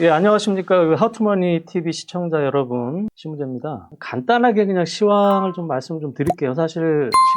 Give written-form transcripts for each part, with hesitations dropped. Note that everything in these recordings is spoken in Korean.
예, 안녕하십니까. 하투머니 TV 시청자 여러분, 신무재입니다. 간단하게 그냥 시황을 좀 말씀 좀 드릴게요. 사실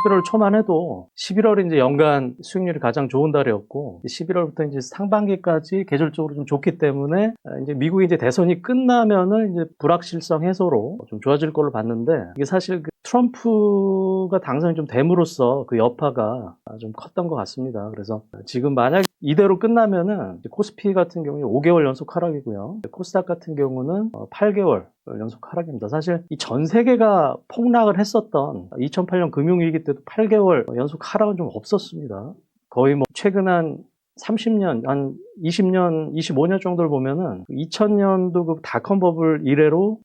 11월 초만 해도 11월이 이제 연간 수익률이 가장 좋은 달이었고, 11월부터 이제 상반기까지 계절적으로 좀 좋기 때문에 이제 미국이 이제 대선이 끝나면은 이제 불확실성 해소로 좀 좋아질 걸로 봤는데, 이게 사실 그 트럼프가 당선이 좀 됨으로써 그 여파가 좀 컸던 것 같습니다. 그래서 지금 만약 이대로 끝나면은 코스피 같은 경우에 5개월 연속 하락이고요. 코스닥 같은 경우는 8개월 연속 하락입니다. 사실 이 전 세계가 폭락을 했었던 2008년 금융위기 때도 8개월 연속 하락은 좀 없었습니다. 거의 뭐 최근 한 30년, 한 20년, 25년 정도를 보면은 2000년도 그 닷컴 버블 이래로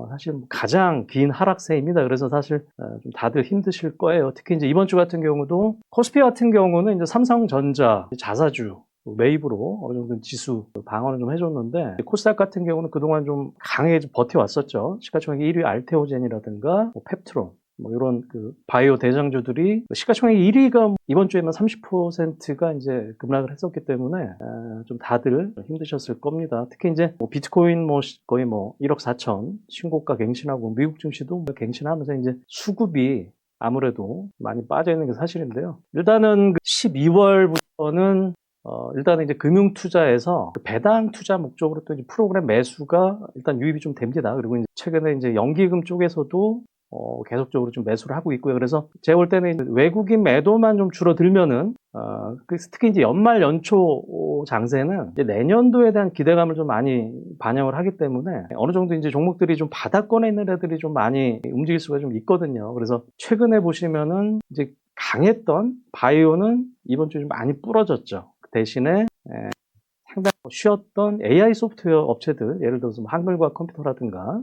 사실 가장 긴 하락세입니다. 그래서 사실 좀 다들 힘드실 거예요. 특히 이제 이번 주 같은 경우도 코스피 같은 경우는 이제 삼성전자, 자사주 매입으로 어느 정도 지수 방어를 좀 해줬는데, 코스닥 같은 경우는 그동안 좀 강하게 좀 버텨왔었죠. 시가총액 1위 알테오젠이라든가 펩트론, 이런 그 바이오 대장주들이 시가총액 1위가 이번 주에만 30%가 이제 급락을 했었기 때문에 좀 다들 힘드셨을 겁니다. 특히 이제 비트코인 거의 1억 4천 신고가 갱신하고 미국 증시도 갱신하면서 이제 수급이 아무래도 많이 빠져 있는 게 사실인데요. 일단은 12월부터는 일단은 이제 금융투자에서 배당 투자 목적으로 또 이제 프로그램 매수가 일단 유입이 좀 됩니다. 그리고 이제 최근에 이제 연기금 쪽에서도 계속적으로 좀 매수를 하고 있고요. 그래서 제가 볼 때는 이제 외국인 매도만 좀 줄어들면은, 특히 이제 연말 연초 장세는 이제 내년도에 대한 기대감을 좀 많이 반영을 하기 때문에 어느 정도 이제 종목들이 좀 바닥권에 있는 애들이 좀 많이 움직일 수가 좀 있거든요. 그래서 최근에 보시면은 이제 강했던 바이오는 이번 주에 좀 많이 부러졌죠. 그 대신에 상당히 쉬었던 AI 소프트웨어 업체들, 예를 들어서 한글과 컴퓨터라든가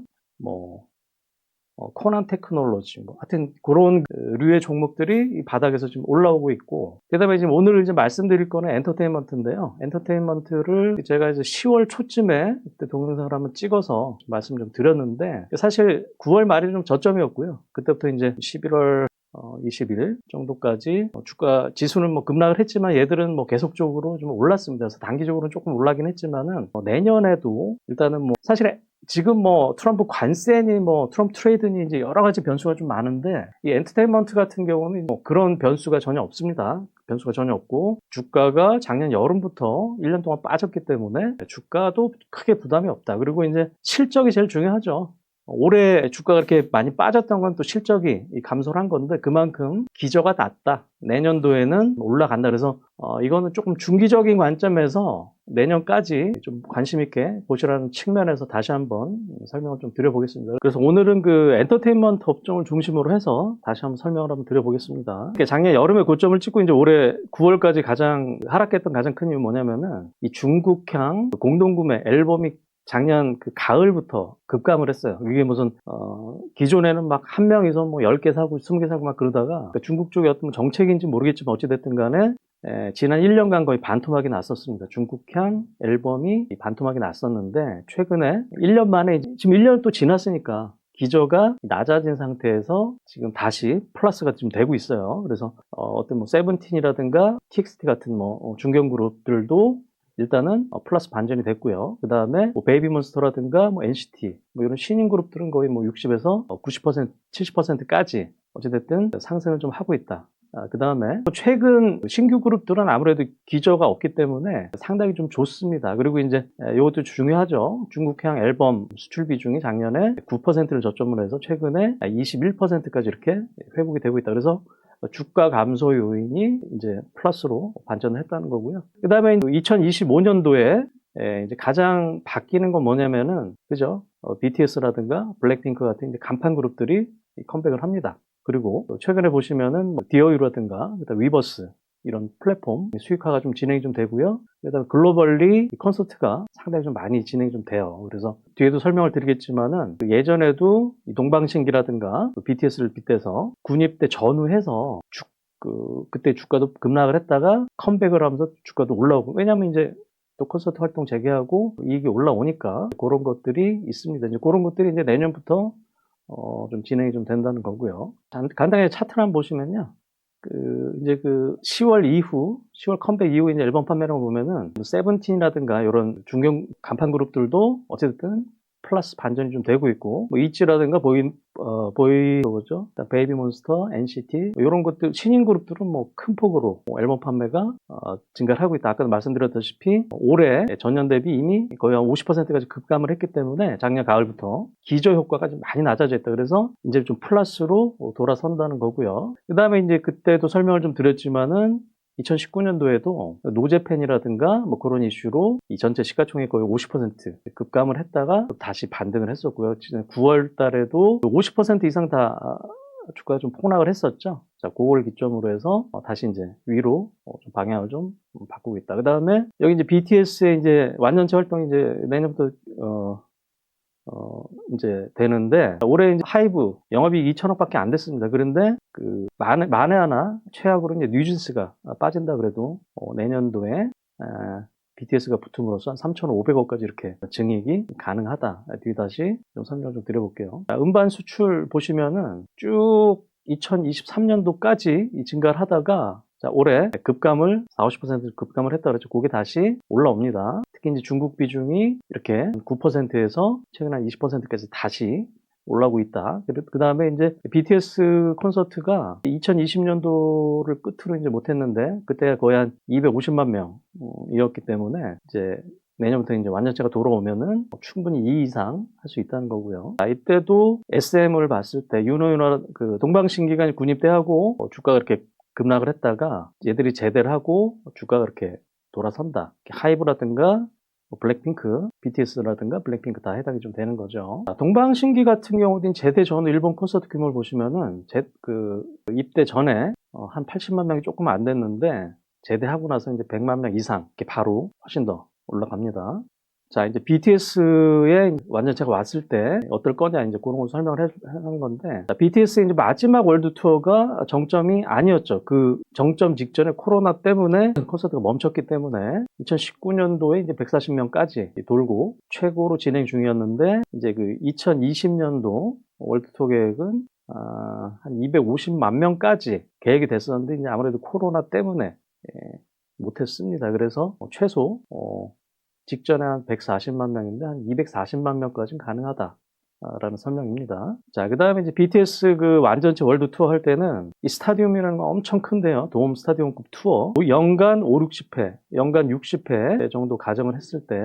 코난 테크놀로지, 하여튼 그런 류의 종목들이 이 바닥에서 지금 올라오고 있고, 그 다음에 지금 오늘 이제 말씀드릴 거는 엔터테인먼트인데요. 엔터테인먼트를 제가 이제 10월 초쯤에 그때 동영상을 한번 찍어서 말씀 좀 드렸는데, 사실 9월 말이 좀 저점이었고요. 그때부터 이제 11월 20일 정도까지 주가 지수는 급락을 했지만 얘들은 계속적으로 좀 올랐습니다. 그래서 단기적으로는 조금 올라긴 했지만은 내년에도 일단은 사실 지금 트럼프 관세니 트럼프 트레이드니 이제 여러 가지 변수가 좀 많은데, 이 엔터테인먼트 같은 경우는 그런 변수가 전혀 없습니다. 변수가 전혀 없고, 주가가 작년 여름부터 1년 동안 빠졌기 때문에 주가도 크게 부담이 없다. 그리고 이제 실적이 제일 중요하죠. 올해 주가가 그렇게 많이 빠졌던 건 또 실적이 감소를 한 건데, 그만큼 기저가 낮다. 내년도에는 올라간다. 그래서 이거는 조금 중기적인 관점에서 내년까지 좀 관심 있게 보시라는 측면에서 다시 한번 설명을 좀 드려보겠습니다. 그래서 오늘은 그 엔터테인먼트 업종을 중심으로 해서 다시 한번 설명을 한번 드려보겠습니다. 작년 여름에 고점을 찍고 이제 올해 9월까지 가장 하락했던 가장 큰 이유는 뭐냐면은 이 중국향 공동구매 앨범이 작년 그 가을부터 급감을 했어요. 이게 무슨 기존에는 막 한 명이서 10개 사고 20개 사고 막 그러다가 중국 쪽의 어떤 정책인지 모르겠지만 어찌됐든 간에 지난 1년간 거의 반토막이 났었습니다. 중국향 앨범이 반토막이 났었는데, 최근에 1년 만에 지금 1년 또 지났으니까 기저가 낮아진 상태에서 지금 다시 플러스가 좀 되고 있어요. 그래서 어떤 세븐틴이라든가 TXT 같은 중견 그룹들도 일단은 플러스 반전이 됐고요. 그 다음에 베이비몬스터라든가 NCT 이런 신인 그룹들은 거의 60에서 90%, 70%까지 어찌됐든 상승을 좀 하고 있다. 그 다음에 최근 신규 그룹들은 아무래도 기저가 없기 때문에 상당히 좀 좋습니다. 그리고 이제 이것도 중요하죠. 중국향 앨범 수출 비중이 작년에 9%를 저점으로 해서 최근에 21%까지 이렇게 회복이 되고 있다. 그래서 주가 감소 요인이 이제 플러스로 반전을 했다는 거고요. 그 다음에 2025년도에 이제 가장 바뀌는 건 뭐냐면은, 그죠? BTS라든가 블랙핑크 같은 이제 간판 그룹들이 컴백을 합니다. 그리고 최근에 보시면은 디어유라든가 위버스 이런 플랫폼 수익화가 좀 진행이 좀 되고요. 그다음에 글로벌리 콘서트가 상당히 좀 많이 진행이 좀 돼요. 그래서 뒤에도 설명을 드리겠지만은 예전에도 동방신기라든가 BTS를 빗대서 군입대 전후해서 그때 주가도 급락을 했다가 컴백을 하면서 주가도 올라오고, 왜냐면 이제 또 콘서트 활동 재개하고 이익이 올라오니까 그런 것들이 있습니다. 이제 그런 것들이 이제 내년부터 좀 진행이 좀 된다는 거고요. 간단하게 차트를 한번 보시면요. 이제 10월 이후, 10월 컴백 이후 이제 앨범 판매량을 보면은, 세븐틴이라든가 이런 중견 간판 그룹들도 어쨌든 플러스 반전이 좀 되고 있고, 뭐 있지라든가 뭐죠? 베이비몬스터, NCT 이런 것들 신인 그룹들은 뭐 큰 폭으로 앨범 판매가 증가를 하고 있다. 아까도 말씀드렸다시피 올해 전년 대비 이미 거의 한 50%까지 급감을 했기 때문에 작년 가을부터 기저 효과가 좀 많이 낮아져 있다. 그래서 이제 좀 플러스로 돌아선다는 거고요. 그다음에 이제 그때도 설명을 좀 드렸지만은 2019년도에도 노제팬이라든가 뭐 그런 이슈로 이 전체 시가총액 거의 50% 급감을 했다가 다시 반등을 했었고요. 9월 달에도 50% 이상 다 주가가 좀 폭락을 했었죠. 자, 그걸 기점으로 해서 다시 이제 위로 좀 방향을 좀 바꾸고 있다. 그 다음에 여기 이제 BTS의 이제 완전체 활동이 이제 내년부터 이제 되는데, 올해 이제 하이브 영업이익 2천억밖에 안 됐습니다. 그런데 만에 하나 최악으로 이제 뉴진스가 빠진다 그래도 내년도에 BTS가 붙음으로써 한 3,500억까지 이렇게 증액이 가능하다. 뒤 다시 좀 설명을 좀 드려볼게요. 음반 수출 보시면은 쭉 2023년도까지 증가를 하다가 자, 올해 급감을 40~50% 급감을 했다 그랬죠. 그게 다시 올라옵니다. 특히 이제 중국 비중이 이렇게 9%에서 최근 한 20%까지 다시 올라오고 있다. 그 다음에 이제 BTS 콘서트가 2020년도를 끝으로 이제 못했는데 그때 거의 한 250만 명이었기 때문에 이제 내년부터 이제 완전체가 돌아오면은 충분히 2 이상 할 수 있다는 거고요. 이때도 SM을 봤을 때 윤호윤호 동방신기가 군입대하고 주가가 이렇게 급락을 했다가 얘들이 제대를 하고 주가가 이렇게 돌아선다. 하이브라든가 블랙핑크, BTS라든가 블랙핑크 다 해당이 좀 되는 거죠. 동방신기 같은 경우는 제대 전 일본 콘서트 규모를 보시면은 입대 전에 한 80만 명이 조금 안 됐는데 제대하고 나서 이제 100만 명 이상 이렇게 바로 훨씬 더 올라갑니다. 자, 이제 BTS의 완전체가 왔을 때 어떨 거냐, 이제 그런 걸 설명을 하는 건데, BTS의 이제 마지막 월드 투어가 정점이 아니었죠. 그 정점 직전에 코로나 때문에 콘서트가 멈췄기 때문에 2019년도에 이제 140명까지 돌고 최고로 진행 중이었는데, 이제 2020년도 월드 투어 계획은 한 250만 명까지 계획이 됐었는데, 이제 아무래도 코로나 때문에 못했습니다. 그래서 최소 직전에 한 140만 명인데 한 240만 명까지는 가능하다라는 설명입니다. 자, 그 다음에 이제 BTS 완전체 월드 투어 할 때는 이 스타디움이라는 건 엄청 큰데요. 돔 스타디움급 투어. 연간 5, 60회, 연간 60회 정도 가정을 했을 때,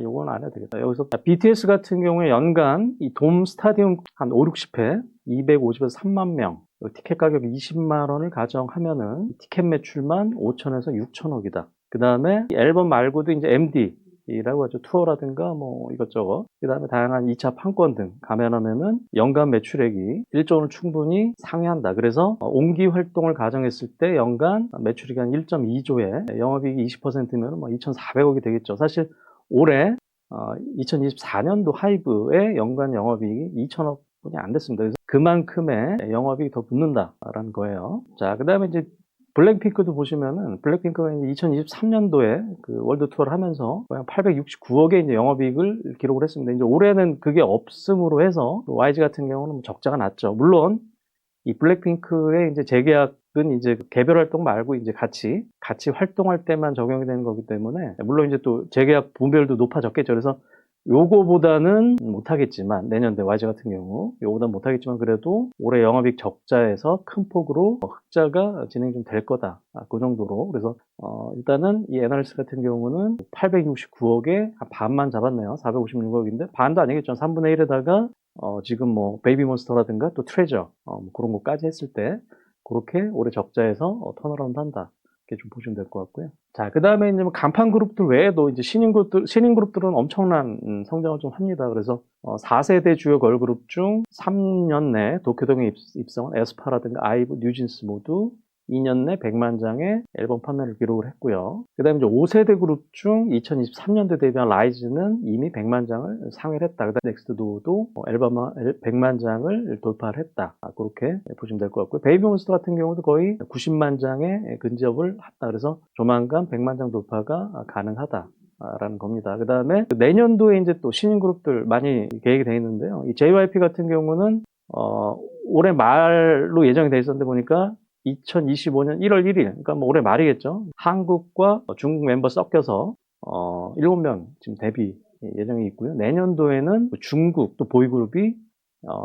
요건 안 해도 되겠다. 여기서 BTS 같은 경우에 연간 이 돔 스타디움 한 5, 60회, 250에서 3만 명, 티켓 가격 20만 원을 가정하면은 티켓 매출만 5천에서 6천억이다. 그 다음에 앨범 말고도 이제 MD라고 하죠. 투어라든가 뭐 이것저것. 그 다음에 다양한 2차 판권 등 감안하면은 연간 매출액이 1조 원을 충분히 상회한다. 그래서 온기 활동을 가정했을 때 연간 매출액이 한 1.2조에 영업이익이 20%면 뭐 2,400억이 되겠죠. 사실 올해 2024년도 하이브의 연간 영업이익이 2천억 뿐이 안 됐습니다. 그래서 그만큼의 영업이익이 더 붙는다라는 거예요. 자, 그 다음에 이제 블랙핑크도 보시면은 블랙핑크가 이제 2023년도에 월드 투어를 하면서 869억의 이제 영업이익을 기록을 했습니다. 이제 올해는 그게 없음으로 해서 YG 같은 경우는 적자가 났죠. 물론 이 블랙핑크의 이제 재계약은 이제 개별 활동 말고 이제 같이 활동할 때만 적용이 되는 거기 때문에 물론 이제 또 재계약 분배율도 높아졌겠죠. 그래서 요거보다는 못하겠지만 내년도에 YG 같은 경우 요거보다는 못하겠지만 그래도 올해 영업이익 적자에서 큰 폭으로 흑자가 진행이 좀 될 거다. 그 정도로. 그래서 일단은 이 애널리스트 같은 경우는 869억에 한 반만 잡았네요. 456억인데 반도 아니겠죠. 3분의 1에다가 지금 뭐 베이비몬스터라든가 또 트레저 뭐 그런 거까지 했을 때 그렇게 올해 적자에서 턴어라운드 한다. 이렇게 좀 보시면 될 것 같고요. 자, 그 다음에 이제 뭐 간판 그룹들 외에도 이제 신인 그룹들은 엄청난 성장을 좀 합니다. 그래서 4세대 주요 걸그룹 중 3년 내 도쿄동에 입성한 에스파라든가 아이브, 뉴진스 모두 2년 내 100만 장의 앨범 판매를 기록을 했고요. 그 다음에 이제 5세대 그룹 중 2023년도에 데뷔한 라이즈는 이미 100만 장을 상회를 했다. 그 다음에 넥스트도도 앨범 100만 장을 돌파를 했다. 그렇게 보시면 될 것 같고요. 베이비몬스터 같은 경우도 거의 90만 장에 근접을 했다. 그래서 조만간 100만 장 돌파가 가능하다. 라는 겁니다. 그 다음에 내년도에 이제 또 신인 그룹들 많이 계획이 되어 있는데요. 이 JYP 같은 경우는 올해 말로 예정이 돼 있었는데 보니까 2025년 1월 1일, 그러니까 뭐 올해 말이겠죠. 한국과 중국 멤버 섞여서 7명 지금 데뷔 예정이 있고요. 내년도에는 중국 또 보이그룹이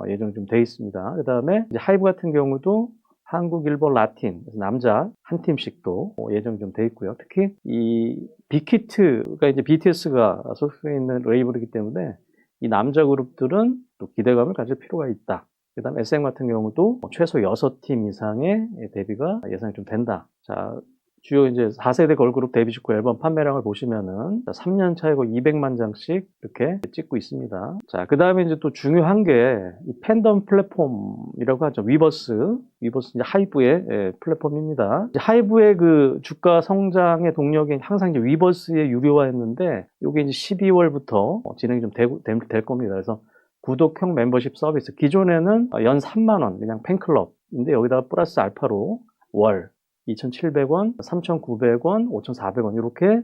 예정이 좀 돼 있습니다. 그 다음에 하이브 같은 경우도 한국, 일본, 라틴, 남자 한 팀씩 또 예정이 좀 돼 있고요. 특히 이 빅히트가 이제 BTS가 소속해 있는 레이블이기 때문에 이 남자 그룹들은 또 기대감을 가질 필요가 있다. 그 다음 SM 같은 경우도 최소 6팀 이상의 데뷔가 예상이 좀 된다. 자, 주요 이제 4세대 걸그룹 데뷔 직후 앨범 판매량을 보시면은 3년 차에 거의 200만 장씩 이렇게 찍고 있습니다. 자, 그 다음에 이제 또 중요한 게 이 팬덤 플랫폼이라고 하죠. 위버스 이제 하이브의 플랫폼입니다. 이제 하이브의 그 주가 성장의 동력이 항상 이제 위버스에 유료화했는데 이게 이제 12월부터 진행이 좀 될 겁니다. 그래서 구독형 membership 서비스. 기존에는 연 3만 원 그냥 팬클럽인데 여기다가 플러스 알파로 월 2,700원, 3,900원, 5,400원 이렇게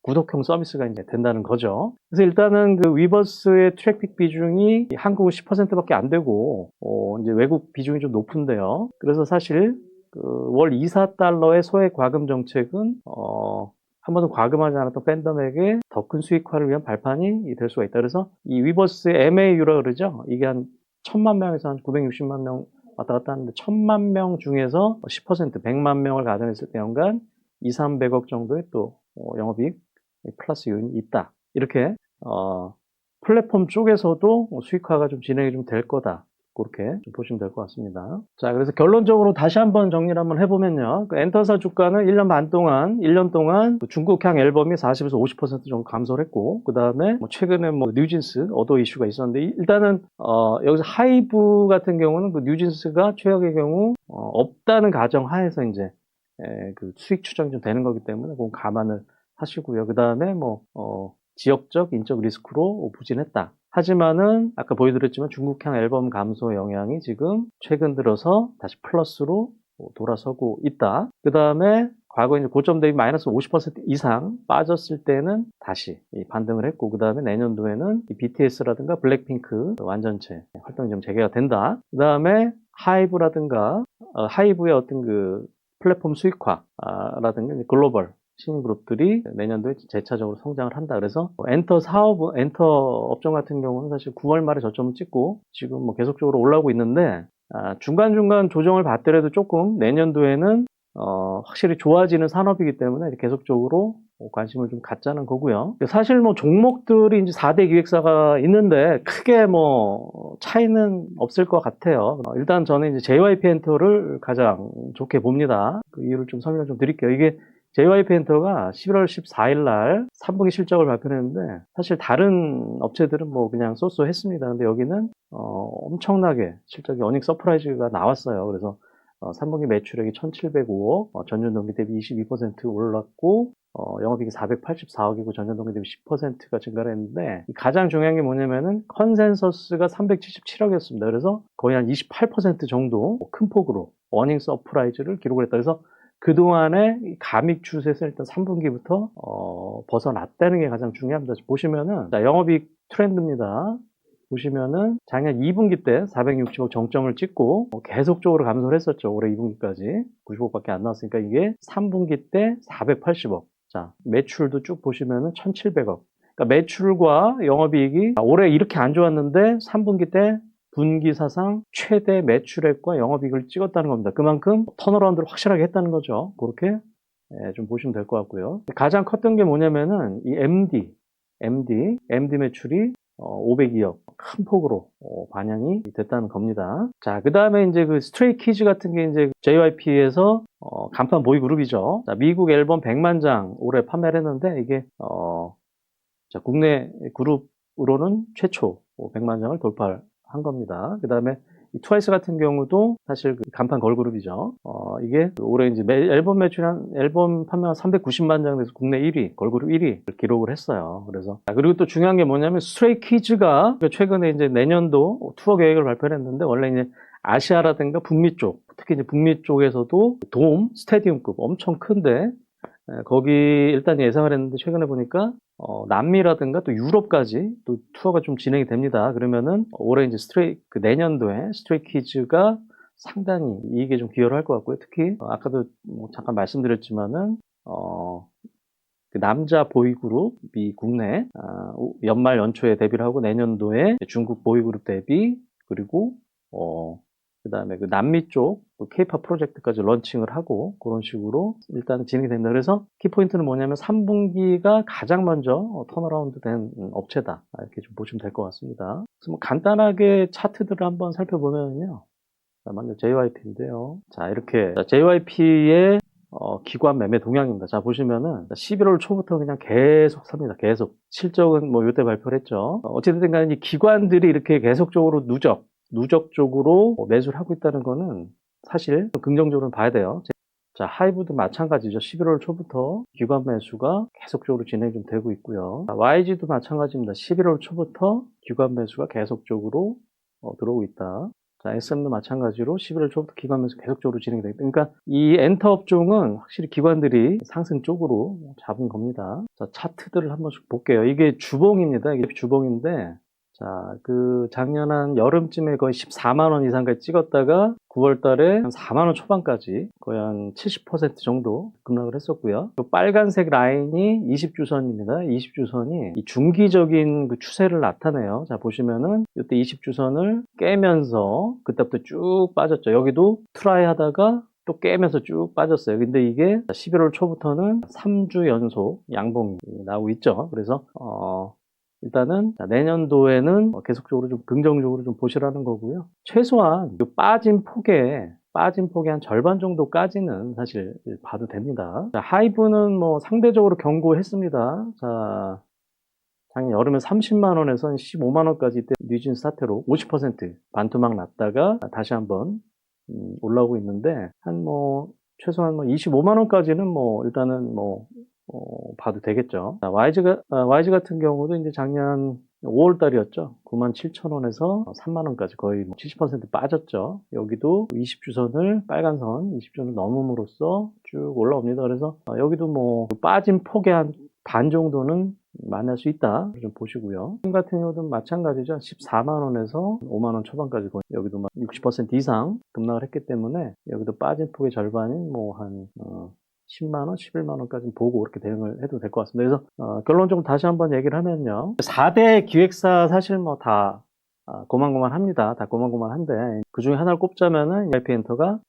구독형 서비스가 이제 된다는 거죠. 그래서 일단은 그 위버스의 트래픽 비중이 한국은 10%밖에 안 되고 이제 외국 비중이 좀 높은데요. 그래서 사실 그 월 2, 4달러의 소액 과금 정책은 한 번도 과금하지 않았던 팬덤에게 더 큰 수익화를 위한 발판이 될 수가 있다. 그래서 이 위버스의 MAU라 그러죠. 이게 한 1,000만 명에서 한 960만 명 왔다 갔다 하는데 1,000만 명 중에서 10%, 100만 명을 가정했을 때 연간 2, 300억 정도의 또 영업이익 플러스 요인이 있다. 이렇게 플랫폼 쪽에서도 수익화가 좀 진행이 좀 될 거다. 그렇게 좀 보시면 될 것 같습니다. 자, 그래서 결론적으로 다시 한번 정리를 한번 해보면요. 그 엔터사 주가는 1년 동안 그 중국향 앨범이 40에서 50% 정도 감소를 했고, 그 다음에 최근에 뉴진스 어도 이슈가 있었는데, 일단은, 여기서 하이브 같은 경우는 그 뉴진스가 최악의 경우, 없다는 가정 하에서 이제, 그 수익 추정이 좀 되는 거기 때문에 그건 감안을 하시고요. 그 다음에 지역적, 인적 리스크로 부진했다. 하지만은 아까 보여드렸지만 중국향 앨범 감소 영향이 지금 최근 들어서 다시 플러스로 돌아서고 있다. 그 다음에 과거 이제 고점 대비 마이너스 50% 이상 빠졌을 때는 다시 반등을 했고, 그 다음에 내년도에는 BTS라든가 블랙핑크 완전체 활동이 좀 재개가 된다. 그 다음에 하이브라든가 하이브의 어떤 그 플랫폼 수익화라든가 글로벌 신인 그룹들이 내년도에 재차적으로 성장을 한다. 그래서 엔터 업종 같은 경우는 사실 9월 말에 저점을 찍고 지금 계속적으로 올라오고 있는데, 중간중간 조정을 받더라도 조금 내년도에는 확실히 좋아지는 산업이기 때문에 계속적으로 관심을 좀 갖자는 거고요. 사실 종목들이 이제 4대 기획사가 있는데 크게 차이는 없을 것 같아요. 일단 저는 이제 JYP 엔터를 가장 좋게 봅니다. 그 이유를 좀 설명을 좀 드릴게요. 이게 JYP 엔터가 11월 14일 날 3분기 실적을 발표했는데, 사실 다른 업체들은 그냥 쏘쏘했습니다. 근데 여기는 엄청나게 실적이 어닝 서프라이즈가 나왔어요. 그래서 3분기 매출액이 1,705억, 전년 동기 대비 22% 올랐고, 영업이익이 484억이고 전년 동기 대비 10%가 증가를 했는데, 가장 중요한 게 뭐냐면은 컨센서스가 377억이었습니다. 그래서 거의 한 28% 정도 큰 폭으로 어닝 서프라이즈를 기록을 했다. 그래서 그동안의 감익 추세에서 일단 3분기부터 벗어났다는 게 가장 중요합니다. 보시면은 영업이익 트렌드입니다. 보시면은 작년 2분기 때 460억 정점을 찍고 계속적으로 감소를 했었죠. 올해 2분기까지 90억밖에 안 나왔으니까 이게 3분기 때 480억. 자, 매출도 쭉 보시면은 1,700억. 그러니까 매출과 영업이익이 올해 이렇게 안 좋았는데 3분기 때 분기 사상 최대 매출액과 영업이익을 찍었다는 겁니다. 그만큼 턴어라운드를 확실하게 했다는 거죠. 그렇게 좀 보시면 될 것 같고요. 가장 컸던 게 뭐냐면은 이 MD 매출이 502억 큰 폭으로 반영이 됐다는 겁니다. 자, 그 다음에 이제 그 스트레이 키즈 같은 게 이제 JYP에서 간판 보이 그룹이죠. 자, 미국 앨범 100만 장 올해 판매를 했는데 이게 자, 국내 그룹으로는 최초 100만 장을 돌파한 겁니다. 그 다음에 트와이스 같은 경우도 사실 간판 걸그룹이죠. 이게 올해 이제 앨범 판매가 390만 장 돼서 국내 1위, 걸그룹 1위 기록을 했어요. 그래서, 그리고 또 중요한 게 뭐냐면, 스트레이 키즈가 최근에 이제 내년도 투어 계획을 발표를 했는데, 원래 이제 아시아라든가 북미 쪽, 특히 이제 북미 쪽에서도 돔, 스테디움급 엄청 큰데, 거기 일단 예상을 했는데 최근에 보니까 남미라든가 또 유럽까지 또 투어가 좀 진행이 됩니다. 그러면은 올해 이제 내년도에 스트레이키즈가 상당히 이익에 좀 기여를 할 것 같고요. 특히 아까도 뭐 잠깐 말씀드렸지만은 그 남자 보이그룹이 국내 연말 연초에 데뷔를 하고 내년도에 중국 보이그룹 데뷔 그리고 그다음에 그 남미 쪽 K-팝 프로젝트까지 런칭을 하고 그런 식으로 일단 진행이 됩니다. 그래서 키포인트는 뭐냐면 3분기가 가장 먼저 턴어라운드 된 업체다. 이렇게 좀 보시면 될 것 같습니다. 그래서 뭐 간단하게 차트들을 한번 살펴보면요. 먼저 JYP인데요. 자, 이렇게 JYP의 기관 매매 동향입니다. 자, 보시면은 11월 초부터 그냥 계속 삽니다. 계속. 실적은 뭐 요때 발표를 했죠. 어쨌든 간에 이 기관들이 이렇게 계속적으로 누적적으로 매수를 하고 있다는 거는 사실 긍정적으로 봐야 돼요. 자, 하이브도 마찬가지죠. 11월 초부터 기관 매수가 계속적으로 진행이 좀 되고 있고요. YG도 마찬가지입니다. 11월 초부터 기관 매수가 계속적으로 들어오고 있다. 자, SM도 마찬가지로 11월 초부터 기관 매수 계속적으로 진행이 되고, 그러니까 이 엔터 업종은 확실히 기관들이 상승 쪽으로 잡은 겁니다. 자, 차트들을 한 번씩 볼게요. 이게 주봉입니다. 이게 주봉인데, 자, 그 작년 한 여름쯤에 거의 14만 원 이상까지 찍었다가 9월 달에 한 4만 원 초반까지 거의 한 70% 정도 급락을 했었고요. 또 빨간색 라인이 20주선입니다. 20주선이 이 중기적인 그 추세를 나타내요. 자, 보시면은 이때 20주선을 깨면서 그때부터 쭉 빠졌죠. 여기도 트라이 하다가 또 깨면서 쭉 빠졌어요. 근데 이게 11월 초부터는 3주 연속 양봉이 나오고 있죠. 그래서 일단은 내년도에는 계속적으로 좀 긍정적으로 좀 보시라는 거고요. 최소한 빠진 폭의 한 절반 정도까지는 사실 봐도 됩니다. 자, 하이브는 뭐 상대적으로 견고했습니다. 자, 작년 여름에 30만 원에서 15만 원까지 이때 뉴진 사태로 50% 반토막 났다가 다시 한번 올라오고 있는데 최소한 25만 원까지는 일단은 봐도 되겠죠. 자, YG 같은 경우도 이제 작년 5월 달이었죠. 97,000원에서 3만 원까지 거의 70% 빠졌죠. 여기도 20주선을 빨간 선 20주선을 넘음으로써 쭉 올라옵니다. 그래서 여기도 빠진 폭의 한 반 정도는 만날 수 있다. 좀 보시고요. 지금 같은 경우도 마찬가지죠. 14만 원에서 5만 원 초반까지 거의 여기도 60% 이상 급락을 했기 때문에 여기도 빠진 폭의 절반인 한 10만 원, 11만 원까지 보고 이렇게 대응을 해도 될 것 같습니다. 그래서 결론적으로 다시 한번 얘기를 하면요. 4대 기획사 사실 다 고만고만합니다. 다 고만고만한데 그 중에 하나를 꼽자면은 JYP 엔터가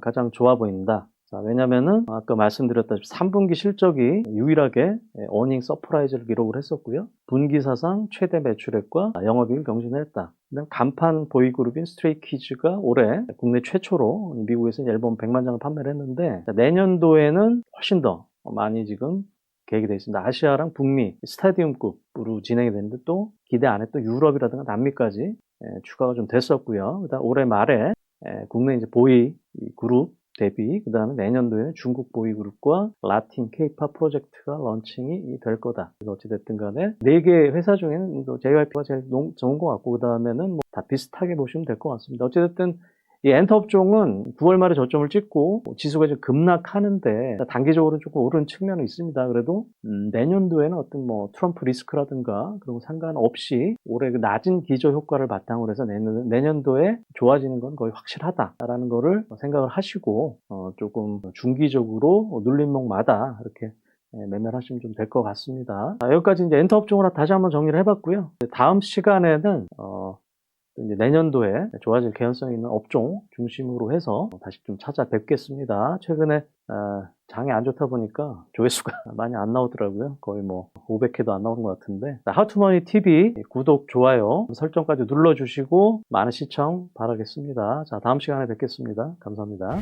가장 좋아 보인다. 자, 왜냐면은 아까 말씀드렸다시피 3분기 실적이 유일하게 어닝 서프라이즈를 기록을 했었고요. 분기 사상 최대 매출액과 영업이익을 경신했다. 그다음 간판 보이그룹인 스트레이키즈가 올해 국내 최초로 미국에서 앨범 100만 장을 판매를 했는데 내년도에는 훨씬 더 많이 지금 계획이 되어 있습니다. 아시아랑 북미 스타디움급으로 진행이 되는데 또 기대 안에 또 유럽이라든가 남미까지 추가가 좀 됐었고요. 그다음 올해 말에 국내 이제 보이 그룹 데뷔, 그 다음에 내년도에 중국 보이그룹과 라틴 K-팝 프로젝트가 런칭이 될 거다. 어찌됐든 간에 4개 회사 중에는 JYP가 제일 좋은 것 같고, 그 다음에는 다 비슷하게 보시면 될 것 같습니다. 어찌됐든 이 엔터 업종은 9월 말에 저점을 찍고 지수가 좀 급락하는데 단기적으로 조금 오른 측면은 있습니다. 그래도 내년도에는 어떤 트럼프 리스크라든가 그런 거 상관없이 올해 그 낮은 기저 효과를 바탕으로 해서 내년도에 좋아지는 건 거의 확실하다라는 거를 생각을 하시고 조금 중기적으로 눌림목마다 이렇게 매매를 하시면 좀 될 것 같습니다. 여기까지 이제 엔터 업종으로 다시 한번 정리를 해봤고요. 다음 시간에는 이제 내년도에 좋아질 개연성 있는 업종 중심으로 해서 다시 좀 찾아뵙겠습니다. 최근에 장이 안 좋다 보니까 조회수가 많이 안 나오더라고요. 거의 500회도 안 나오는 것 같은데 하투머니 TV 구독, 좋아요, 설정까지 눌러주시고 많은 시청 바라겠습니다. 자, 다음 시간에 뵙겠습니다. 감사합니다.